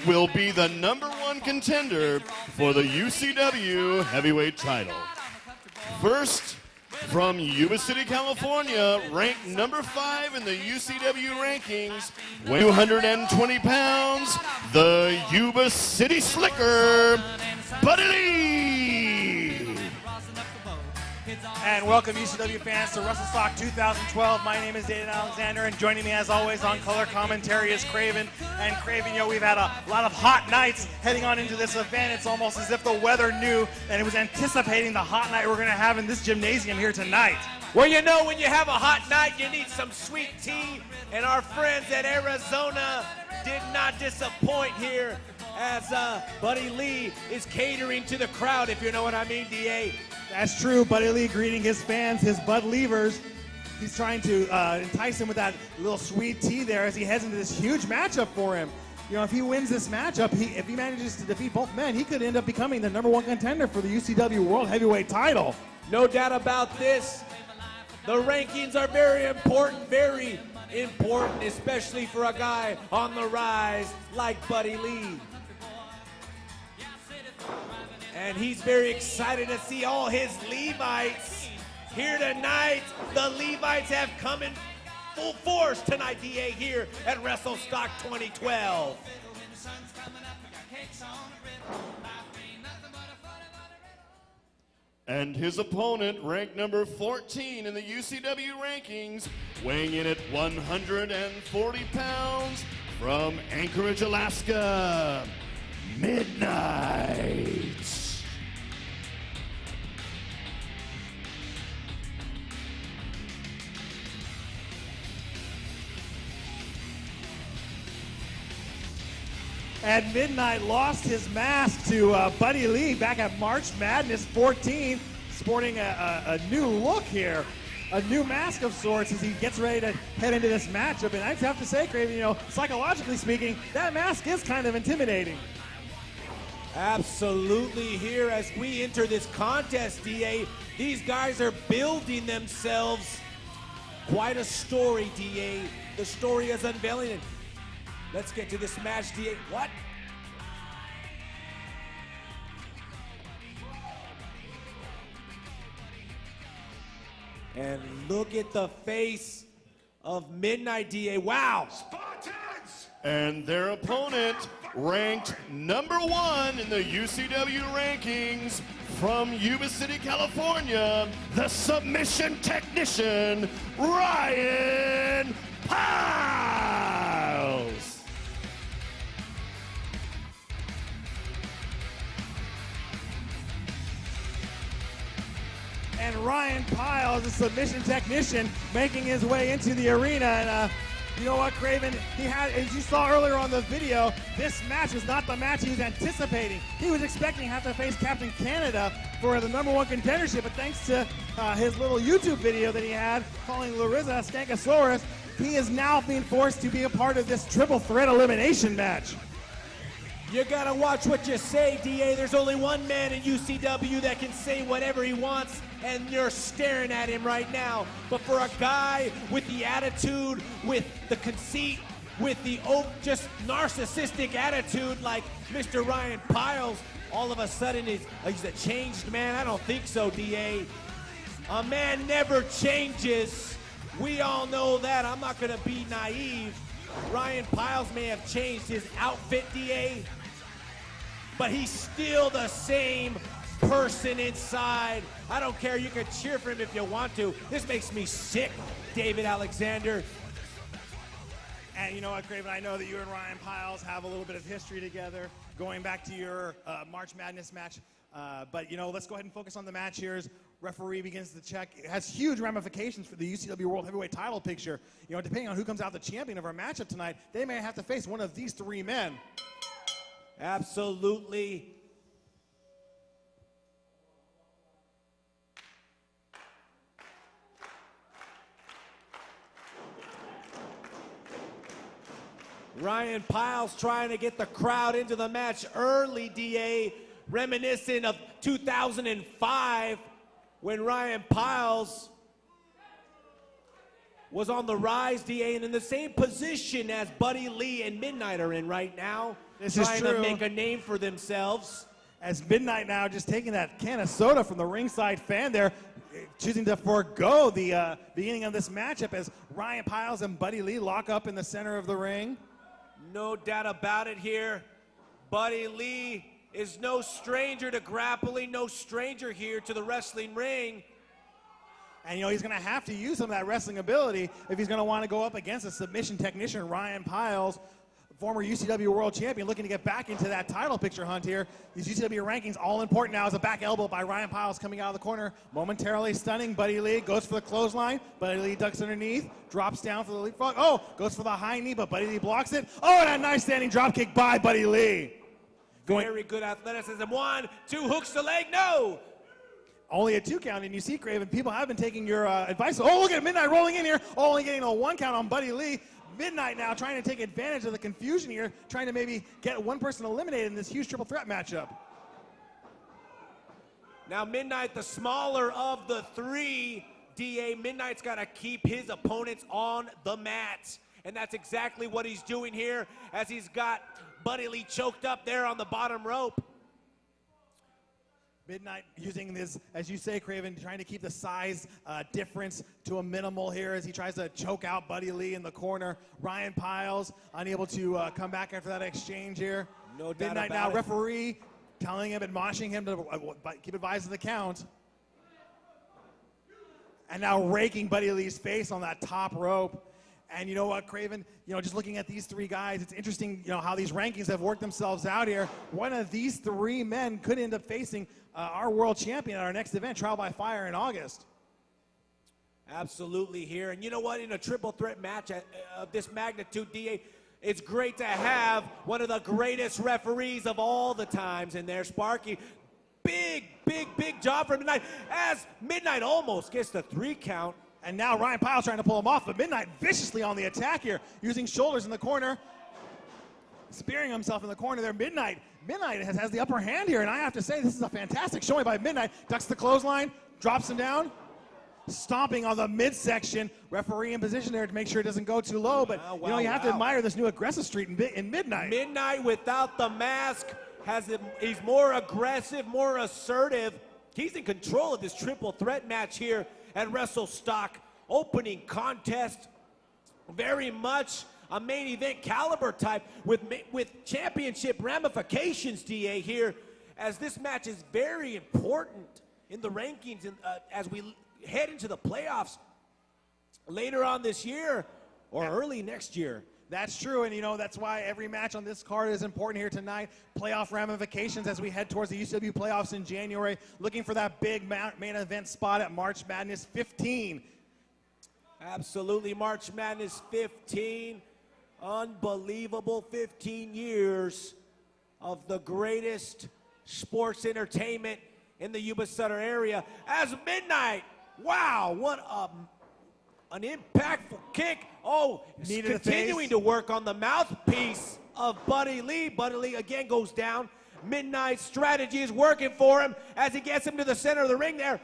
will be the #1 contender for the UCW heavyweight title. First, from Yuba City, California, ranked #5 in the UCW rankings, weighing 220 pounds, the Yuba City Slicker, Buddy Lee. And welcome UCW fans to Wrestlestock 2012. My name is David Alexander, and joining me as always on color commentary is Craven. And Craven, we've had a lot of hot nights heading on into this event. It's almost as if the weather knew and it was anticipating the hot night we're going to have in this gymnasium here tonight. Well, when you have a hot night, you need some sweet tea, and our friends at Arizona did not disappoint here as Buddy Lee is catering to the crowd, if you know what I mean, DA. That's true. Buddy Lee greeting his fans, his Bud Leavers. He's trying to entice him with that little sweet tea there as he heads into this huge matchup for him. If he wins this matchup, if he manages to defeat both men, he could end up becoming the #1 contender for the UCW World Heavyweight title. No doubt about this. The rankings are very important, especially for a guy on the rise like Buddy Lee. And he's very excited to see all his Levites here tonight. The Levites have come in full force tonight, DA, here at Wrestlestock 2012. And his opponent, ranked #14 in the UCW rankings, weighing in at 140 pounds, from Anchorage, Alaska, Midnight. And Midnight lost his mask to Buddy Lee back at March Madness 14, sporting a new look here, a new mask of sorts as he gets ready to head into this matchup. And I have to say, Craven, psychologically speaking, that mask is kind of intimidating. Absolutely. Here as we enter this contest, DA, these guys are building themselves quite a story, DA. The story is unveiling. Let's get to this match, DA. What? And look at the face of Midnight, DA. Wow. Spartans! And their opponent, ranked #1 in the UCW rankings, from Yuba City, California, the submission technician, Ryan Pyles. And Ryan Pyles, the submission technician, making his way into the arena. And you know what, Craven? He had, as you saw earlier on the video, this match was not the match he was anticipating. He was expecting to have to face Captain Canada for the #1 contendership, but thanks to his little YouTube video that he had calling Larissa Stankosaurus, he is now being forced to be a part of this triple threat elimination match. You gotta watch what you say, DA. There's only one man in UCW that can say whatever he wants, and you're staring at him right now. But for a guy with the attitude, with the conceit, with the just narcissistic attitude like Mr. Ryan Pyles, all of a sudden he's a changed man? I don't think so, DA. A man never changes. We all know that. I'm not gonna be naive. Ryan Pyles may have changed his outfit, DA, but he's still the same person inside. I don't care. You can cheer for him if you want to. This makes me sick, David Alexander. And you know what, Craven? I know that you and Ryan Pyles have a little bit of history together, going back to your March Madness match. But let's go ahead and focus on the match here. As referee begins to check. It has huge ramifications for the UCW World Heavyweight title picture. Depending on who comes out the champion of our matchup tonight, they may have to face one of these three men. Absolutely. Ryan Pyles trying to get the crowd into the match early, DA, reminiscent of 2005 when Ryan Pyles was on the rise, DA, and in the same position as Buddy Lee and Midnight are in right now. This is trying true. to make a name for themselves. As Midnight now just taking that can of soda from the ringside fan there, choosing to forego the beginning of this matchup as Ryan Pyles and Buddy Lee lock up in the center of the ring. No doubt about it here. Buddy Lee is no stranger to grappling, no stranger here to the wrestling ring. And, you know, he's going to have to use some of that wrestling ability if he's going to want to go up against a submission technician, Ryan Pyles, former UCW World Champion, looking to get back into that title picture hunt here. These UCW rankings all important now as a back elbow by Ryan Pyles coming out of the corner, momentarily stunning Buddy Lee, goes for the clothesline. Buddy Lee ducks underneath, drops down for the leapfrog. Oh, goes for the high knee, but Buddy Lee blocks it. Oh, and a nice standing drop kick by Buddy Lee. Very good athleticism. 1, 2, hooks the leg, no! Only a 2 count, and you see, Craven, people have been taking your advice. Oh, look at Midnight rolling in here, only getting a 1 count on Buddy Lee. Midnight now trying to take advantage of the confusion here, trying to maybe get one person eliminated in this huge triple threat matchup. Now Midnight, the smaller of the 3, DA, Midnight's got to keep his opponents on the mat. And that's exactly what he's doing here as he's got Buddy Lee choked up there on the bottom rope. Midnight using this, as you say, Craven, trying to keep the size difference to a minimal here as he tries to choke out Buddy Lee in the corner. Ryan Pyles unable to come back after that exchange here. No doubt Midnight about now, it. referee telling him, admonishing him to keep advised of the count. And now raking Buddy Lee's face on that top rope. And you know what, Craven? You know, just looking at these 3 guys, it's interesting, you know, how these rankings have worked themselves out here. One of these 3 men could end up facing our world champion at our next event, Trial by Fire, in August. Absolutely here. And you know what? In a triple threat match of this magnitude, DA, it's great to have one of the greatest referees of all the times in there, Sparky. Big, big, big job for Midnight as Midnight almost gets the 3 count. And now Ryan Pyles trying to pull him off, but Midnight viciously on the attack here, using shoulders in the corner, spearing himself in the corner there. Midnight has the upper hand here, and I have to say this is a fantastic showing by Midnight. Ducks the clothesline, drops him down, stomping on the midsection. Referee in position there to make sure it doesn't go too low, but you know, you have to admire this new aggressive streak in Midnight. Midnight without the mask he's more aggressive, more assertive. He's in control of this triple threat match here at Wrestlestock. Opening contest, very much a main event caliber type with championship ramifications, DA, here, as this match is very important in the rankings as we head into the playoffs later on this year or early next year. That's true, and you know, that's why every match on this card is important here tonight. Playoff ramifications as we head towards the UCW playoffs in January, looking for that big main event spot at March Madness 15. Absolutely, March Madness 15. Unbelievable 15 years of the greatest sports entertainment in the Yuba Sutter area. As Midnight, wow, what an impactful kick. Oh, continuing to work on the mouthpiece of Buddy Lee. Buddy Lee again goes down. Midnight's strategy is working for him as he gets him to the center of the ring there.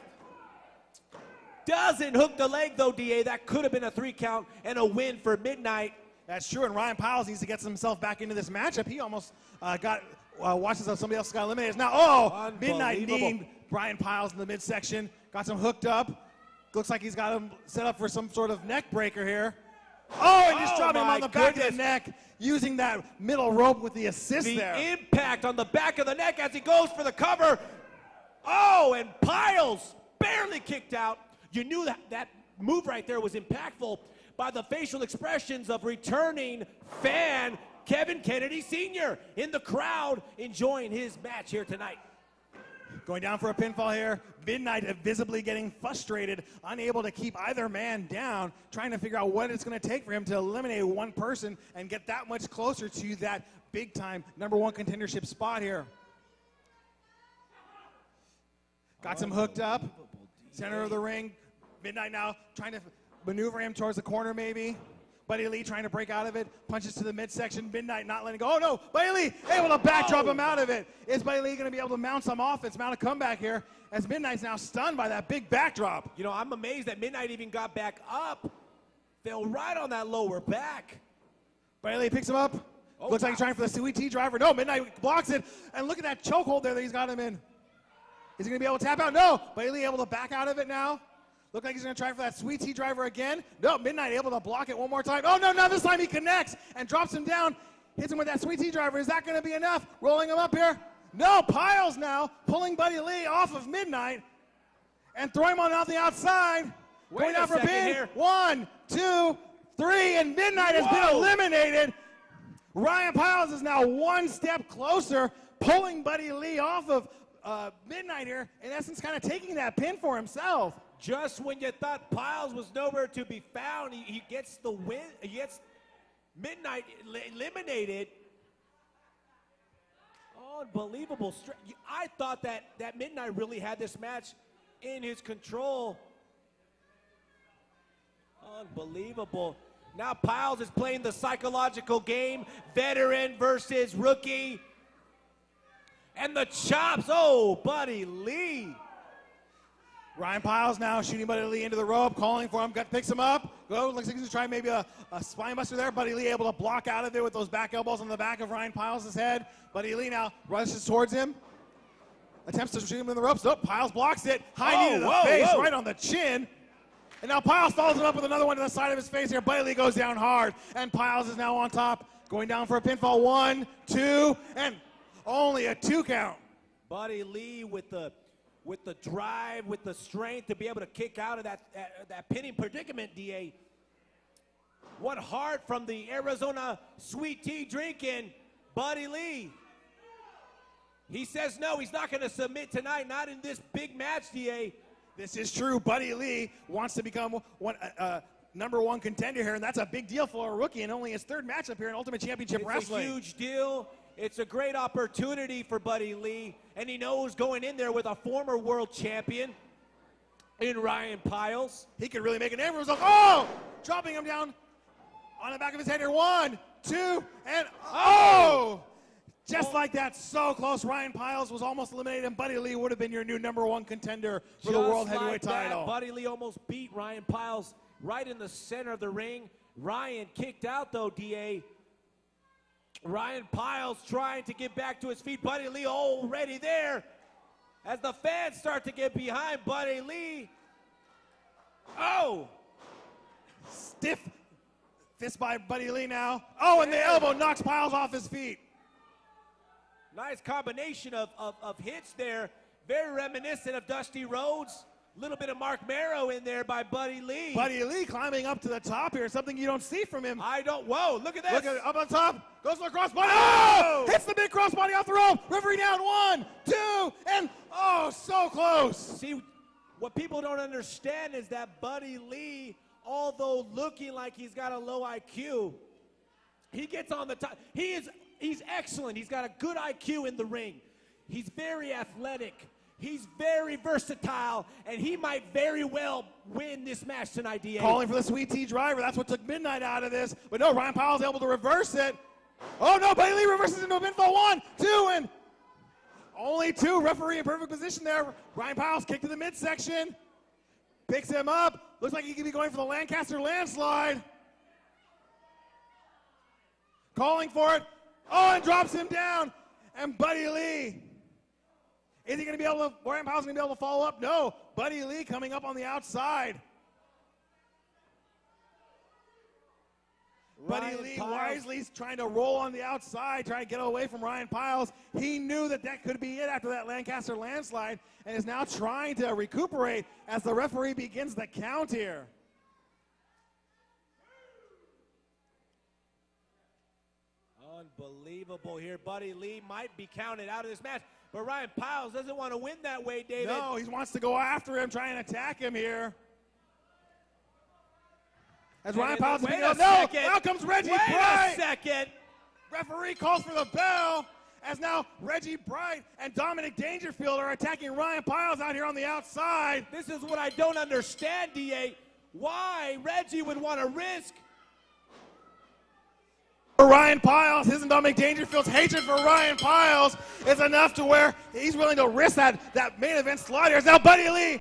Doesn't hook the leg though, DA. That could have been a 3 count and a win for Midnight. That's true, and Ryan Pyles needs to get himself back into this matchup. He almost watches how somebody else got eliminated. Now, oh, Midnight kneed Ryan Pyles in the midsection. Got him hooked up. Looks like he's got him set up for some sort of neck breaker here. Oh, and just dropped him on the back of the neck, using that middle rope with the assist there. The impact on the back of the neck as he goes for the cover. Oh, and Pyles barely kicked out. You knew that move right there was impactful by the facial expressions of returning fan Kevin Kennedy Sr. in the crowd enjoying his match here tonight. Going down for a pinfall here. Midnight visibly getting frustrated, unable to keep either man down, trying to figure out what it's going to take for him to eliminate one person and get that much closer to that big-time #1 contendership spot here. Got him hooked up. Center of the ring. Midnight now trying to maneuver him towards the corner maybe. Buddy Lee trying to break out of it, punches to the midsection. Midnight not letting go. Oh no, Buddy Lee able to backdrop him out of it. Is Buddy Lee going to be able to mount some offense, mount a comeback here, as Midnight's now stunned by that big backdrop. You know, I'm amazed that Midnight even got back up. Fell right on that lower back. Buddy Lee picks him up, Oh, Looks like he's trying for the sweet tea driver. No, Midnight blocks it. And look at that chokehold there that he's got him in. Is he going to be able to tap out? No. Bailey able to back out of it now. Look like he's going to try for that sweet tea driver again. No, Midnight able to block it one more time. Oh, no, now this time he connects and drops him down. Hits him with that sweet tea driver. Is that going to be enough? Rolling him up here. No, Pyles now pulling Buddy Lee off of Midnight and throwing him on out the outside. Going down for a pin. Here. 1, 2, 3, and Midnight has been eliminated. Ryan Pyles is now one step closer, pulling Buddy Lee off of Midnight here, in essence kind of taking that pin for himself. Just when you thought Pyles was nowhere to be found, he gets the win. He gets Midnight eliminated. Unbelievable. I thought that Midnight really had this match in his control. Unbelievable. Now Pyles is playing the psychological game, veteran versus rookie. And the chops, oh, Buddy Lee. Ryan Pyles now shooting Buddy Lee into the rope, calling for him, picks him up. Looks like he's going to try maybe a spine buster there. Buddy Lee able to block out of it with those back elbows on the back of Ryan Pyles' head. Buddy Lee now rushes towards him. Attempts to shoot him in the ropes. Nope, Pyles blocks it. High knee to the face, right on the chin. And now Pyles follows him up with another one to the side of his face here. Buddy Lee goes down hard, and Pyles is now on top, going down for a pinfall. 1, 2, and only a 2 count. Buddy Lee with the drive, with the strength to be able to kick out of that pinning predicament, DA. What heart from the Arizona sweet tea drinking Buddy Lee. He says no, he's not going to submit tonight, not in this big match, DA. This is true. Buddy Lee wants to become #1 contender here, and that's a big deal for a rookie and only his 3rd matchup here in Ultimate Championship Wrestling. It's a huge deal. It's a great opportunity for Buddy Lee, and he knows going in there with a former world champion in Ryan Pyles. He could really make a name for himself. Oh! Dropping him down on the back of his head here. 1, 2, and oh! Just like that, so close. Ryan Pyles was almost eliminated, and Buddy Lee would have been your new #1 contender for the World Heavyweight title. Buddy Lee almost beat Ryan Pyles right in the center of the ring. Ryan kicked out, though, DA. Ryan Pyles trying to get back to his feet. Buddy Lee already there. As the fans start to get behind Buddy Lee. Oh! Stiff fist by Buddy Lee now. Oh, and the elbow knocks Pyles off his feet. Nice combination of hits there. Very reminiscent of Dusty Rhodes. A little bit of Mark Marrow in there by Buddy Lee. Buddy Lee climbing up to the top here, something you don't see from him. Whoa, look at this. Look at it, up on top, goes for the crossbody. Oh! Hits the big crossbody off the rope. Referee down, 1, 2, and oh, so close. See, what people don't understand is that Buddy Lee, although looking like he's got a low IQ, he gets on the top. He's excellent. He's got a good IQ in the ring. He's very athletic. He's very versatile, and he might very well win this match tonight, DA. Calling for the sweet tea driver. That's what took Midnight out of this. But no, Ryan Pyles able to reverse it. Oh, no, Buddy Lee reverses into a pinfall. 1, 2, and only 2. Referee in perfect position there. Ryan Pyles kick to the midsection. Picks him up. Looks like he could be going for the Lancaster landslide. Calling for it. Oh, and drops him down. And Buddy Lee. Is he going to be able to, Ryan Pyles going to be able to follow up? No. Buddy Lee coming up on the outside. Buddy Lee wisely trying to roll on the outside, trying to get away from Ryan Pyles. He knew that could be it after that Lancaster landslide and is now trying to recuperate as the referee begins the count here. Unbelievable here. Buddy Lee might be counted out of this match, but Ryan Pyles doesn't want to win that way, David. No, he wants to go after him, try and attack him here. As Ryan Pyles is now comes Reggie Bright. Wait a second. Referee calls for the bell as now Reggie Bright and Dominic Dangerfield are attacking Ryan Pyles out here on the outside. This is what I don't understand, DA. Why Reggie would want to risk Ryan Pyles, his and Dominic Dangerfield's hatred for Ryan Pyles is enough to where he's willing to risk that main event slaughter. Now Buddy Lee